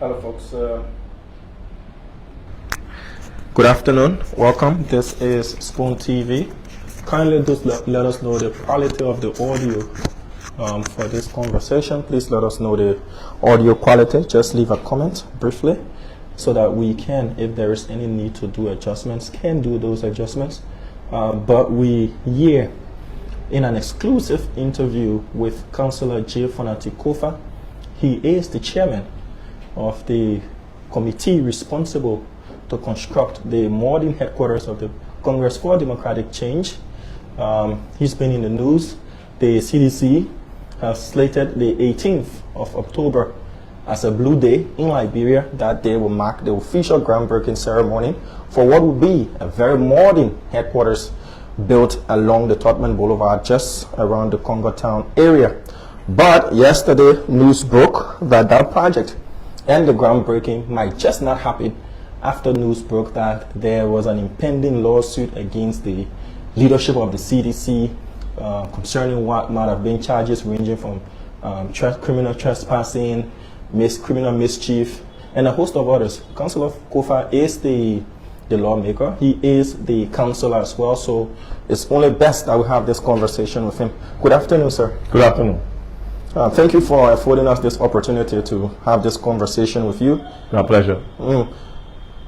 Hello, folks. Good afternoon. Welcome. This is Spoon TV. Kindly just let us know the quality of the audio for this conversation. Please let us know the audio quality. Just leave a comment briefly so that we can, if there is any need to do adjustments, can do those adjustments. But we here in an exclusive interview with Councillor J. Fonati Koffa. He is the chairman of the committee responsible to construct the modern headquarters of the Congress for Democratic Change. He's been in the news. The CDC has slated the 18th of October as a blue day in Liberia. That day will mark the official groundbreaking ceremony for what will be a very modern headquarters built along the Totman Boulevard, just around the Congo Town area. But yesterday, news broke that that project and the groundbreaking might just not happen after news broke that there was an impending lawsuit against the leadership of the CDC concerning what might have been charges ranging from criminal trespassing, criminal mischief, and a host of others. Councillor Koffa is the lawmaker. He is the councillor as well, so it's only best that we have this conversation with him. Good afternoon, sir. Good afternoon. Thank you for affording us this opportunity to have this conversation with you. My pleasure.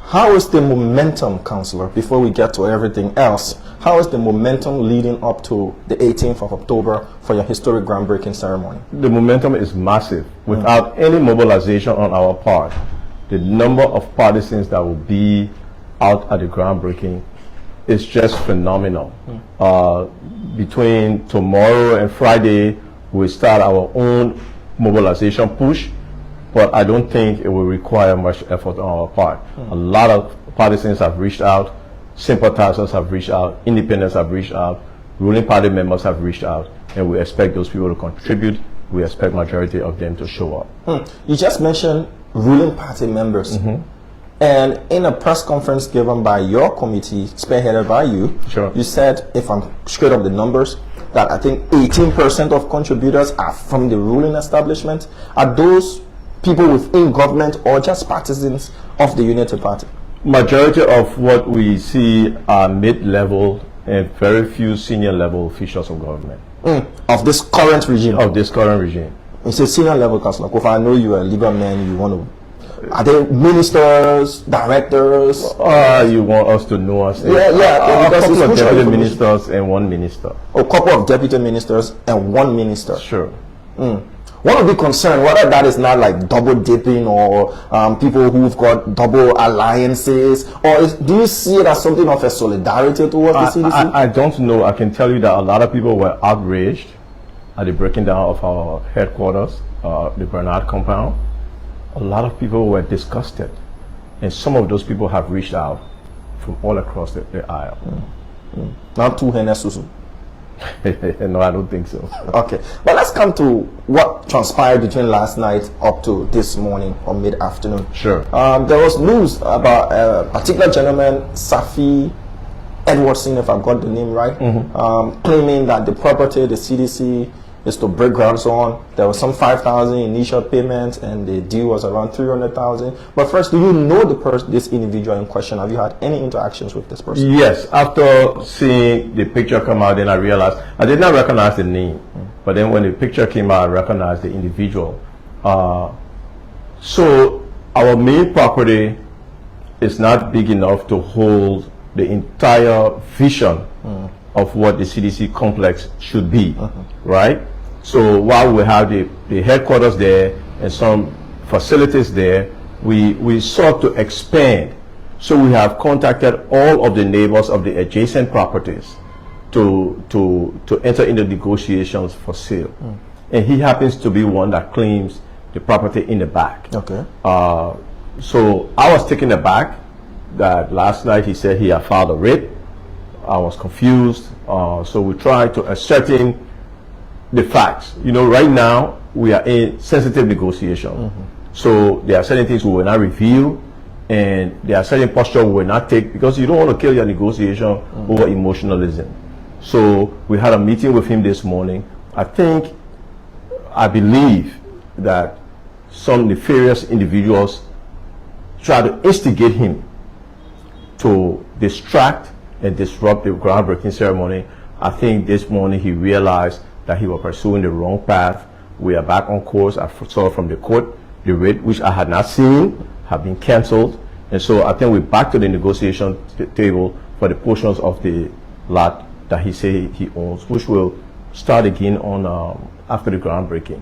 How is the momentum, Councillor, before we get to everything else, how is the momentum leading up to the 18th of October for your historic groundbreaking ceremony? The momentum is massive. Without any mobilization on our part, the number of partisans that will be out at the groundbreaking is just phenomenal. Between tomorrow and Friday, we start our own mobilization push, but I don't think it will require much effort on our part. A lot of partisans have reached out, sympathizers have reached out, independents have reached out, ruling party members have reached out, and we expect those people to contribute. We expect majority of them to show up. You just mentioned ruling party members. And in a press conference given by your committee, spearheaded by you, you said, if I'm straight up the numbers, that I think 18% of contributors are from the ruling establishment. Are those people within government or just partisans of the Unity Party? Majority of what we see are mid-level and very few senior level officials of government. Of this current regime? Of this current regime. It's a senior level, Councillor Koffa. I know you're a legal man, you want to... Are they ministers, directors? You want us to know us? Yeah. A couple of deputy ministers and one minister. A couple of deputy ministers and one minister. Sure. One would be concerned whether that is not like double dipping or people who've got double alliances, or do you see it as something of a solidarity towards the CDC? I don't know. I can tell you that a lot of people were outraged at the breaking down of our headquarters, the Bernard compound. A lot of people were disgusted, and some of those people have reached out from all across the aisle. Not too Hennesusu. No, I don't think so. Okay, but let's come to what transpired between last night up to this morning or mid-afternoon. Sure. There was news about a particular gentleman, Safi Edwardson, if I've got the name right, claiming that the property the CDC is to break grounds on. There was some 5,000 initial payment, and the deal was around 300,000. But first, do you know this individual in question? Have you had any interactions with this person? Yes. After seeing the picture come out, then I realized I did not recognize the name. But then when the picture came out, I recognized the individual. So our main property is not big enough to hold the entire vision of what the CDC complex should be, right? So while we have the headquarters there and some facilities there, we sought to expand. So we have contacted all of the neighbors of the adjacent properties to enter into negotiations for sale. And he happens to be one that claims the property in the back. Okay. So I was taken aback that last night he said he had filed a writ. I was confused. So we tried to ascertain the facts. You know, right now we are in sensitive negotiation. So there are certain things we will not reveal, and there are certain postures we will not take, because you don't want to kill your negotiation over emotionalism. So we had a meeting with him this morning. I believe that some nefarious individuals try to instigate him to distract and disrupt the groundbreaking ceremony. I think this morning he realized that he was pursuing the wrong path. We are back on course. I saw from the court the rate, which I had not seen, have been cancelled. And so I think we're back to the negotiation table for the portions of the lot that he said he owns, which will start again on after the groundbreaking.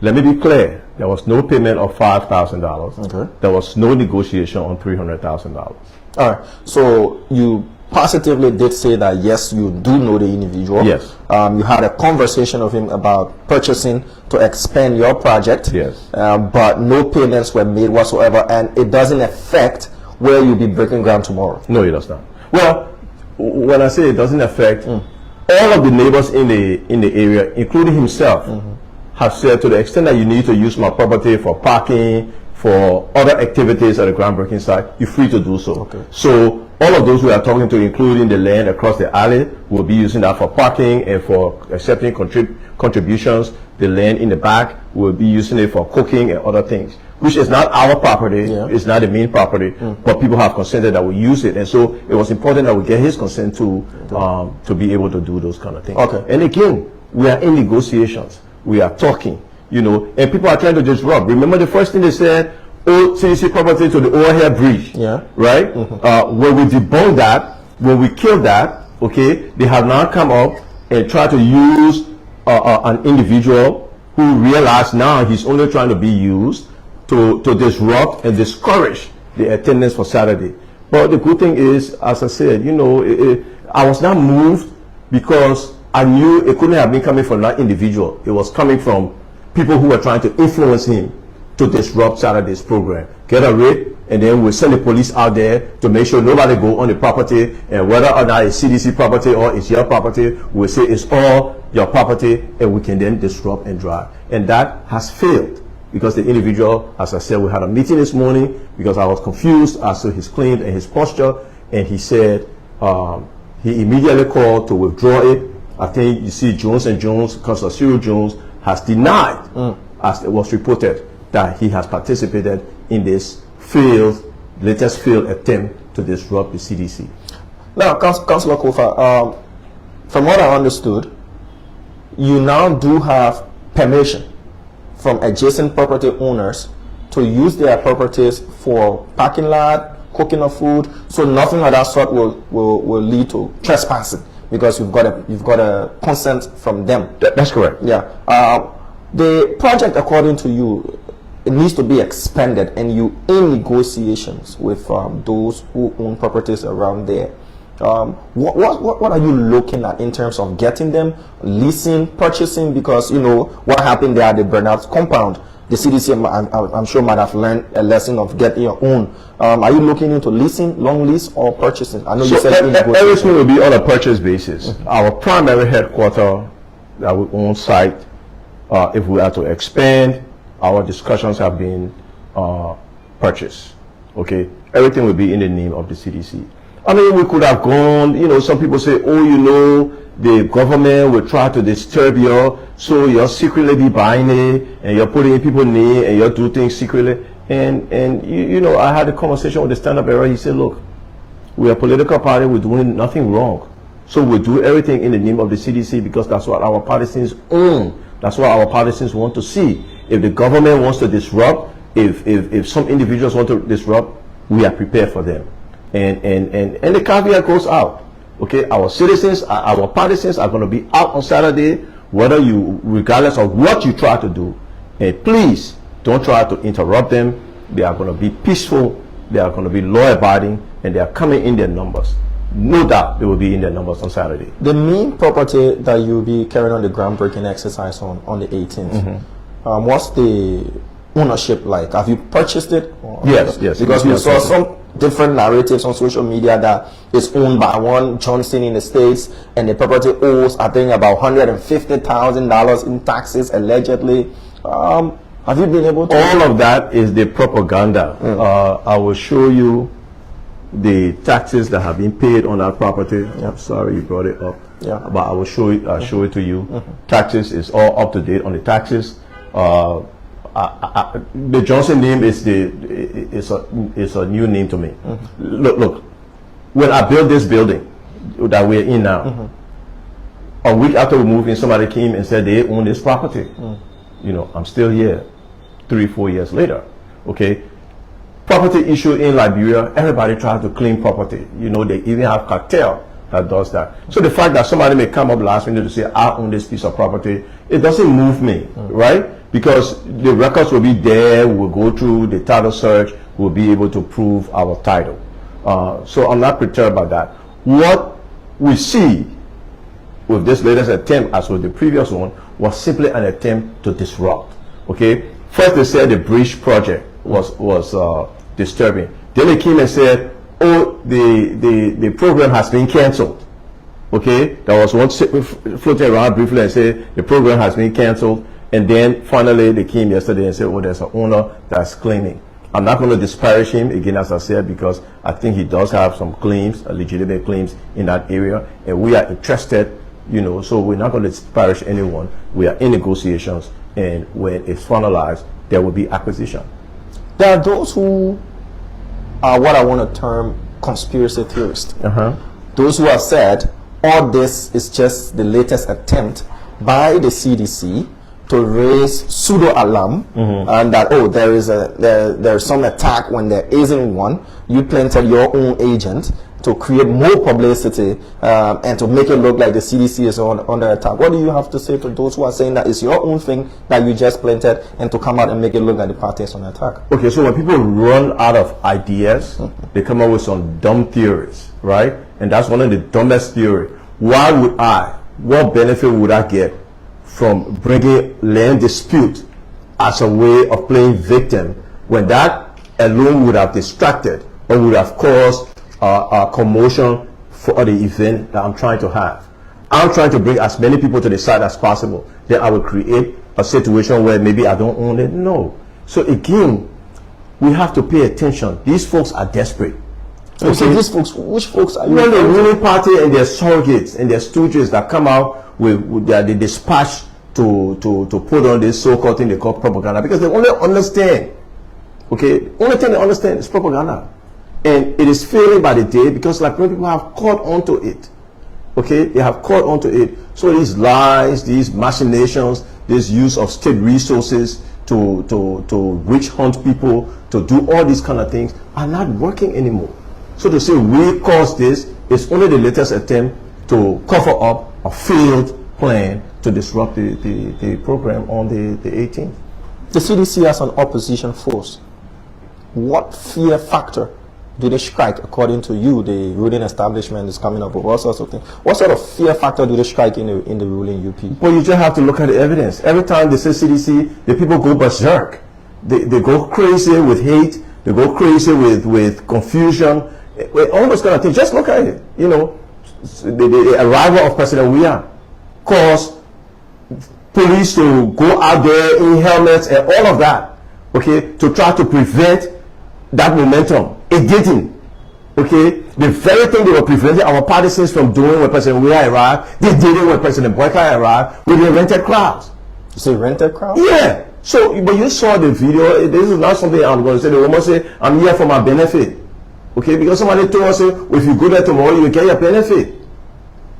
Let me be clear. There was no payment of $5,000. Okay. There was no negotiation on $300,000. All right. So you positively did say that, yes, you do know the individual. Yes. You had a conversation with him about purchasing to expand your project. Yes. But no payments were made whatsoever, and it doesn't affect where you'll be breaking ground tomorrow. No, it does not. Well, when I say it doesn't affect, all of the neighbors in the area, including himself, have said, to the extent that you need to use my property for parking, for other activities at the groundbreaking site, you're free to do so. Okay. So all of those we are talking to, including the land across the alley, will be using that for parking and for accepting contributions. The land in the back will be using it for cooking and other things, which is not our property. Yeah. It's not the main property, but people have consented that we use it. And so it was important that we get his consent to be able to do those kind of things. Okay. And again, we are in negotiations. We are talking, you know, and people are trying to disrupt. Remember the first thing they said, CDC property to the overhead bridge. Yeah. Right? When we debunked that, when we killed that, okay, they have now come up and tried to use an individual who realized now he's only trying to be used to disrupt and discourage the attendance for Saturday. But the good thing is, as I said, you know, I was not moved because I knew it couldn't have been coming from that individual. It was coming from people who were trying to influence him to disrupt Saturday's program. Get a rate, and then we'll send the police out there to make sure nobody go on the property, and whether or not it's CDC property or it's your property, we'll say it's all your property, and we can then disrupt and drive. And that has failed because the individual, as I said, we had a meeting this morning because I was confused as to his claims and his posture, and he said he immediately called to withdraw it. I think you see Jones and Jones, Councilor Cyril Jones, has denied, as it was reported, that he has participated in this latest failed attempt to disrupt the CDC. Now, Councilor Koffa, from what I understood, you now do have permission from adjacent property owners to use their properties for parking lot, cooking of food, so nothing of that sort will lead to trespassing because you've got a consent from them. That's correct. Yeah. The project, according to you, it needs to be expanded, and you in negotiations with those who own properties around there. What are you looking at in terms of getting them, leasing, purchasing? Because you know what happened there at the Bernard's compound. The CDC, I'm sure, might have learned a lesson of getting your own. Are you looking into leasing, long lease, or purchasing? I know you said everything will be on a purchase basis. Our primary headquarters that we own site, if we are to expand, our discussions have been purchase. Okay, everything will be in the name of the CDC. I mean, we could have gone, you know, some people say, oh, you know, the government will try to disturb you, so you're secretly be buying it, and you're putting in people's name, and you're doing things secretly. And you know, I had a conversation with the stand-up era. He said, look, we're a political party, we're doing nothing wrong. So we do everything in the name of the CDC because that's what our partisans own. That's what our partisans want to see. If the government wants to disrupt, if some individuals want to disrupt, we are prepared for them. And the caveat goes out. Okay, our citizens, our partisans are going to be out on Saturday, regardless of what you try to do. And please don't try to interrupt them. They are going to be peaceful. They are going to be law-abiding, and they are coming in their numbers. No doubt they will be in their numbers on Saturday. The main property that you'll be carrying on the groundbreaking exercise on the 18th, what's the ownership like? Have you purchased it? Yes. Because we saw some different narratives on social media that it's owned by one Johnson in the States, and the property owes, I think, about $150,000 in taxes allegedly. Have you been able to? All of that is the propaganda. I will show you the taxes that have been paid on that property. I'm sorry you brought it up. Yeah. But I will show it to you. Taxes is all up to date on the taxes. the Johnson name is a new name to me. Look, when I built this building that we're in now, a week after we moved in, somebody came and said they own this property. You know, I'm still here 3-4 years later. Okay, property issue in Liberia, everybody tries to claim property. You know, they even have cartel that does that. So the fact that somebody may come up last minute to say, I own this piece of property, it doesn't move me, right? Because the records will be there, we'll go through the title search, we'll be able to prove our title. So I'm not perturbed by that. What we see with this latest attempt, as with the previous one, was simply an attempt to disrupt. Okay, first they said the bridge project was disturbing. Then they came and said, oh, the program has been cancelled. Okay, there was one floating around briefly and said the program has been cancelled, and then finally they came yesterday and said, oh, there's an owner that's claiming. I'm not going to disparage him again, as I said, because I think he does have some claims, legitimate claims in that area, and we are interested, you know, so we're not going to disparage anyone. We are in negotiations, and when it's finalized, there will be acquisition. There are those who are what I want to term conspiracy theorists. Those who have said all this is just the latest attempt by the CDC to raise pseudo alarm, and that, oh, there's some attack when there isn't one. You planted your own agent to create more publicity and to make it look like the CDC is under attack. What do you have to say to those who are saying that it's your own thing that you just planted, and to come out and make it look like the party is on attack? Okay, so when people run out of ideas, they come up with some dumb theories, right? And that's one of the dumbest theories. Why would what benefit would I get from bringing land dispute as a way of playing victim, when that alone would have distracted or would have caused a commotion for the event that I'm trying to have? I'm trying to bring as many people to the side as possible. Then I will create a situation where maybe I don't own it. No. So again, we have to pay attention. These folks are desperate. Okay. So these folks, which folks are you? Well, the ruling party and their surrogates and their stooges that come out with their dispatch to put on this so-called thing they call propaganda, because they only understand, okay, only thing they understand is propaganda, and it is failing by the day, because like many people have caught onto it. Okay, they have caught onto it. So these lies, these machinations, this use of state resources to witch hunt people, to do all these kind of things, are not working anymore. So to say we caused this is only the latest attempt to cover up a failed plan to disrupt the program on the 18th. The CDC as an opposition force, what fear factor do they strike? According to you, the ruling establishment is coming up with all sorts of things. What sort of fear factor do they strike in the ruling UP? Well, you just have to look at the evidence. Every time they say CDC, the people go berserk. They go crazy with hate. They go crazy with confusion. All those kind of things. Just look at it. You know, the arrival of President Weah caused police to go out there in helmets and all of that, okay, to try to prevent that momentum. It didn't. Okay, the very thing they were preventing our partisans from doing when President Weah arrived, they did it when President Boyka arrived with the rented crowds. You say rented crowds? Yeah. So, but you saw the video. This is not something I'm going to say. They almost say, I'm here for my benefit. Okay, because somebody told us, well, if you go there tomorrow, you will get your benefit.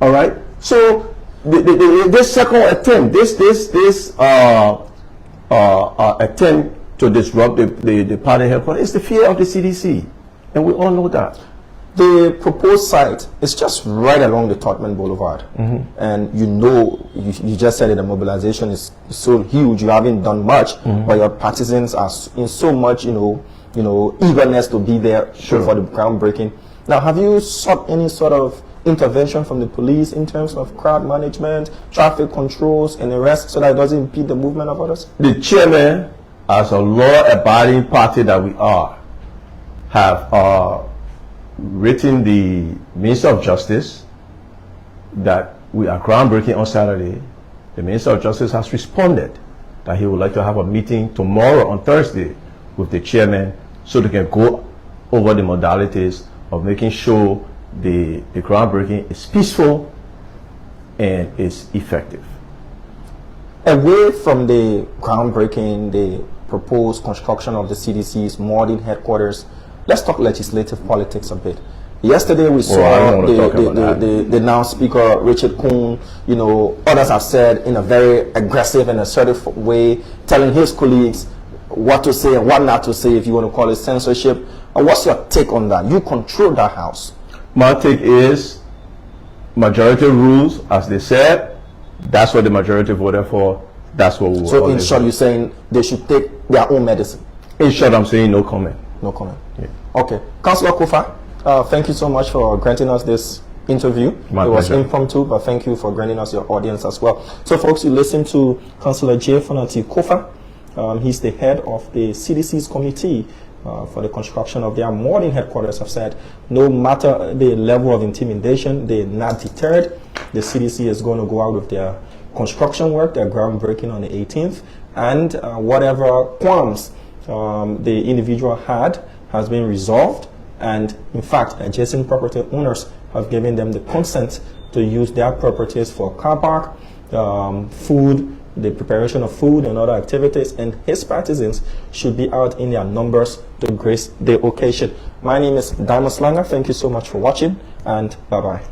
All right. So, this second attempt, this attempt to disrupt the party headquarters is the fear of the CDC, and we all know that. The proposed site is just right along the Totman Boulevard, and you know, you just said it, the mobilization is so huge. You haven't done much, but your partisans are in so much, you know, eagerness to be there for the groundbreaking. Now, have you sought any sort of intervention from the police in terms of crowd management, traffic controls, and the rest, so that it doesn't impede the movement of others? The chairman, as a law-abiding party that we are, have written the Minister of Justice that we are groundbreaking on Saturday. The Minister of Justice has responded that he would like to have a meeting tomorrow on Thursday with the chairman, so they can go over the modalities of making sure the groundbreaking is peaceful and is effective. Away from the groundbreaking, the proposed construction of the CDC's modern headquarters. Let's talk legislative politics a bit. Yesterday we saw the now Speaker Richard Kuhn, you know, others have said in a very aggressive and assertive way, telling his colleagues what to say and what not to say, if you want to call it censorship. What's your take on that? You control that house. My take is majority rules, as they said. That's what the majority voted for. That's what we will. So in short, you're saying they should take their own medicine? In short, I'm saying no comment. No comment. Yeah. Okay. Councillor Koffa, thank you so much for granting us this interview. My it was pleasure. impromptu, but thank you for granting us your audience as well. So folks, you listen to Councillor J. Fonati Koffa. He's the head of the CDC's committee for the construction of their modern headquarters. Have said no matter the level of intimidation, they're not deterred. The CDC is going to go out with their construction work, their groundbreaking on the 18th, and whatever qualms the individual had has been resolved. And in fact, adjacent property owners have given them the consent to use their properties for car park, food, the preparation of food and other activities, and his partisans should be out in their numbers to grace the occasion. My name is Diamond Slanger. Thank you so much for watching, and bye-bye.